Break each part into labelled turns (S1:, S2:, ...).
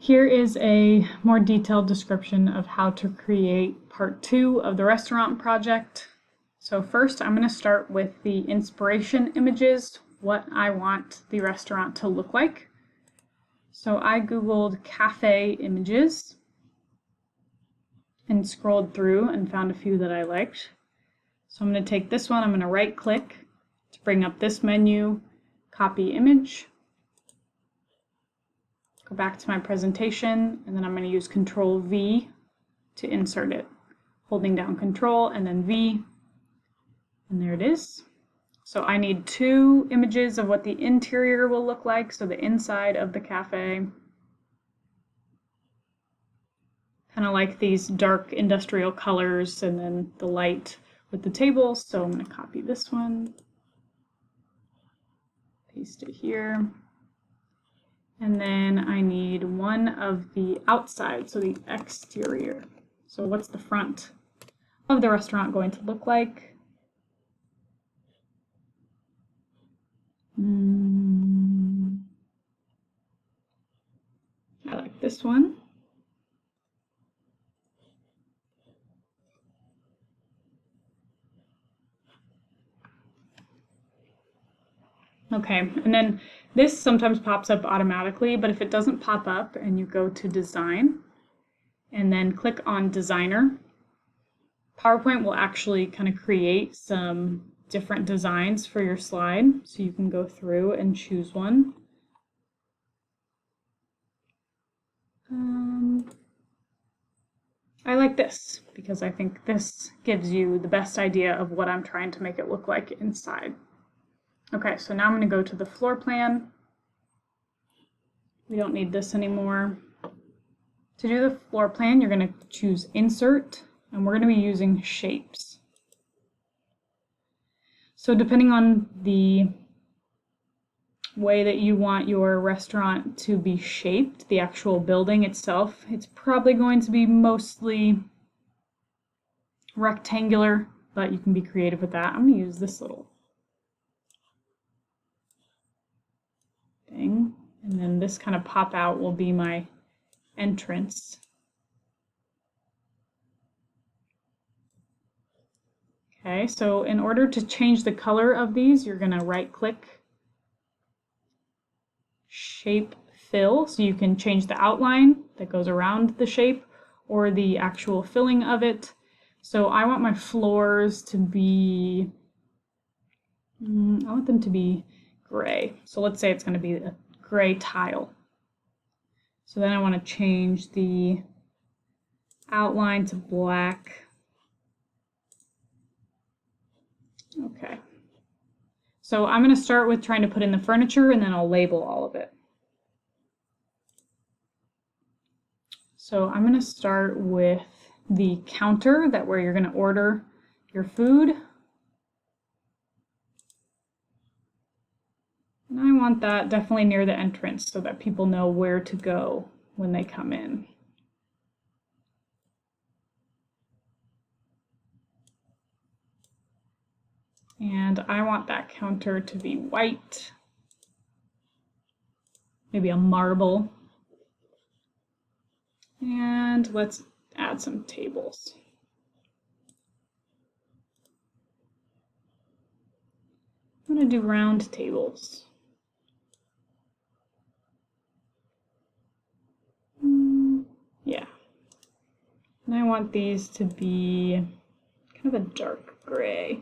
S1: Here is a more detailed description of how to create part 2 of the restaurant project. So first I'm going to start with the inspiration images, what I want the restaurant to look like. So I googled cafe images and scrolled through and found a few that I liked. So I'm going to take this one, I'm going to right click to bring up this menu, copy image, go back to my presentation, and then I'm going to use Control V to insert it. Holding down Control and then V, and there it is. So I need 2 images of what the interior will look like, so the inside of the cafe. Kind of like these dark industrial colors and then the light with the tables. So I'm going to copy this one, paste it here. And then I need one of the outside, so the exterior. So what's the front of the restaurant going to look like? I like this one. Okay, and then this sometimes pops up automatically, but if it doesn't pop up and you go to Design and then click on Designer, PowerPoint will actually kind of create some different designs for your slide, so you can go through and choose one. I like this because I think this gives you the best idea of what I'm trying to make it look like inside. Okay, so now I'm going to go to the floor plan. We don't need this anymore. To do the floor plan, you're going to choose Insert, and we're going to be using shapes. So depending on the way that you want your restaurant to be shaped, the actual building itself, it's probably going to be mostly rectangular, but you can be creative with that. I'm going to use this little thing, and then this kind of pop out will be my entrance. Okay, so in order to change the color of these, you're going to right click, shape fill, so you can change the outline that goes around the shape or the actual filling of it. So I want my floors to be, I want them to be gray. So let's say it's going to be a gray tile. So then I want to change the outline to black. Okay. So I'm going to start with trying to put in the furniture, and then I'll label all of it. So I'm going to start with the counter, that where you're going to order your food. And I want that definitely near the entrance so that people know where to go when they come in. And I want that counter to be white, maybe a marble. And let's add some tables. I'm going to do round tables. Yeah. And I want these to be kind of a dark gray.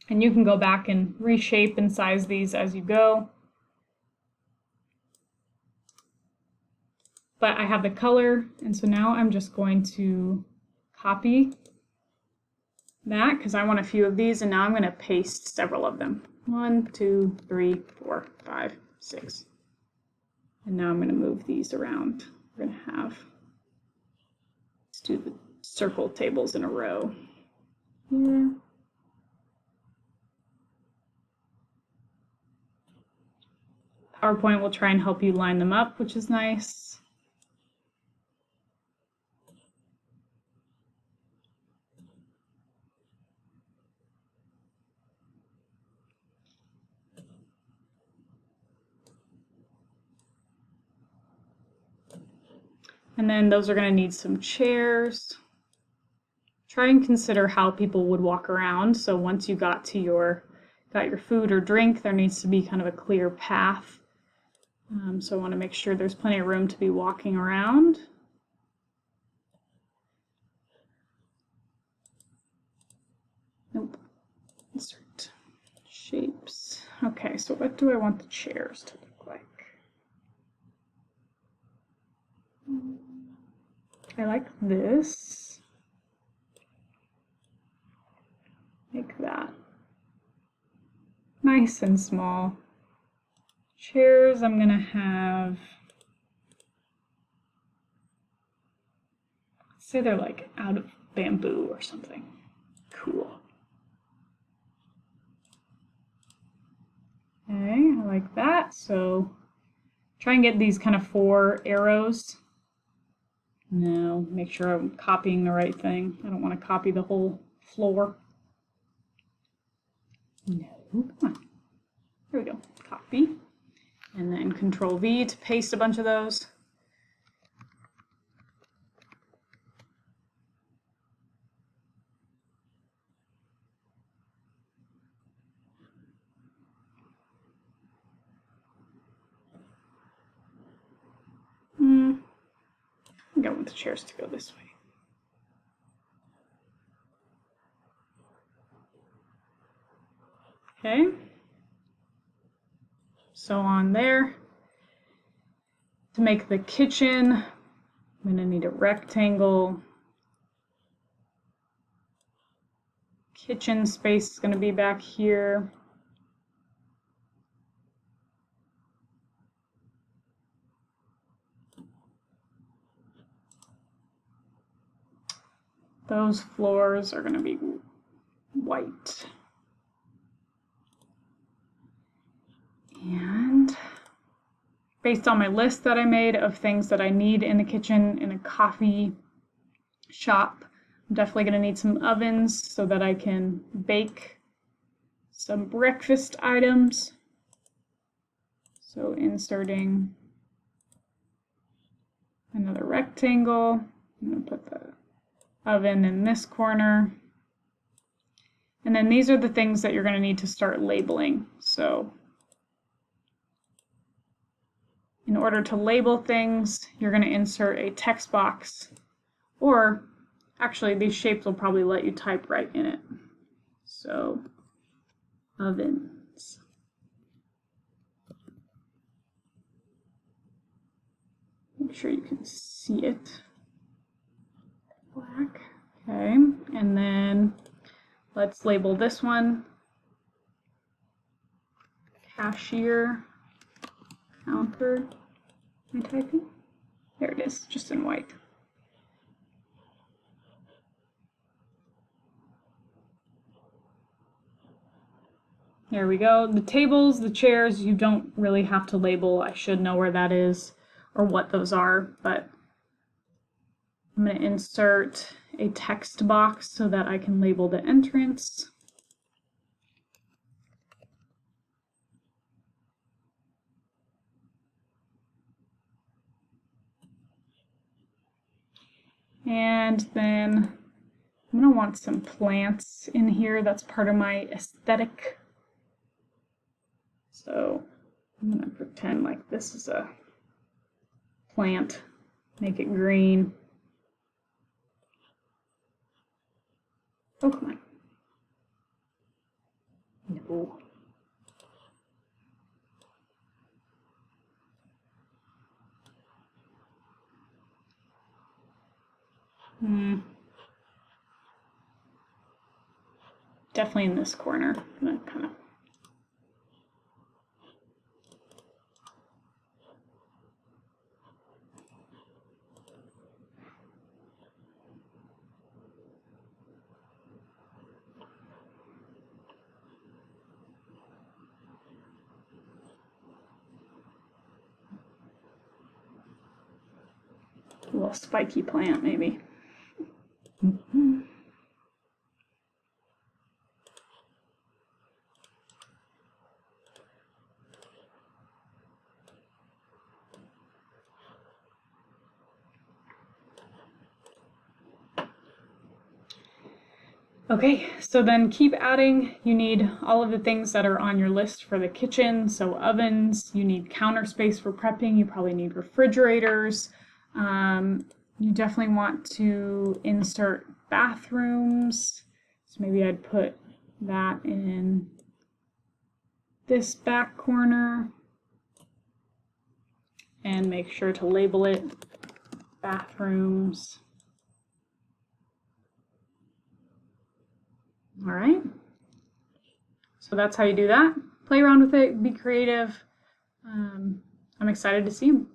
S1: And you can go back and reshape and size these as you go. But I have the color, and so now I'm just going to copy that because I want a few of these, and now I'm going to paste several of them. 1, 2, 3, 4, 5, 6. And now I'm going to move these around. We're going to have, let's do the circle tables in a row here. PowerPoint will try and help you line them up, which is nice. And then those are going to need some chairs. Try and consider how people would walk around. So once you got your food or drink, there needs to be kind of a clear path. So I want to make sure there's plenty of room to be walking around. Nope. Insert shapes. Okay, so what do I want the chairs to look like? I like this. Like that. Nice and small. Chairs, I'm gonna have, let's say they're like out of bamboo or something. Cool. Okay, I like that. So try and get these kind of 4 arrows. No, make sure I'm copying the right thing. I don't want to copy the whole floor. No, come on. There we go. Copy. And then Control V to paste a bunch of those. I think I want the chairs to go this way. Okay. So on there. To make the kitchen, I'm going to need a rectangle. Kitchen space is going to be back here. Those floors are going to be white. And based on my list that I made of things that I need in the kitchen in a coffee shop, I'm definitely going to need some ovens so that I can bake some breakfast items. So inserting another rectangle. I'm going to put the oven in this corner. And then these are the things that you're going to need to start labeling. So in order to label things, you're going to insert a text box, or actually these shapes will probably let you type right in it. So ovens. Make sure you can see it. Black. Okay, and then let's label this one cashier counter. Am I typing? There it is, just in white. There we go. The tables, the chairs, you don't really have to label. I should know where that is or what those are, but I'm going to insert a text box so that I can label the entrance. And then I'm going to want some plants in here. That's part of my aesthetic. So I'm going to pretend like this is a plant, make it green. Oh, come on. No. Definitely in this corner. I'm gonna kind of a little spiky plant, maybe. Okay, so then keep adding. You need all of the things that are on your list for the kitchen. So ovens, you need counter space for prepping, you probably need refrigerators. You definitely want to insert bathrooms. So maybe I'd put that in this back corner and make sure to label it bathrooms. All right, so that's how you do that. Play around with it, be creative. I'm excited to see them.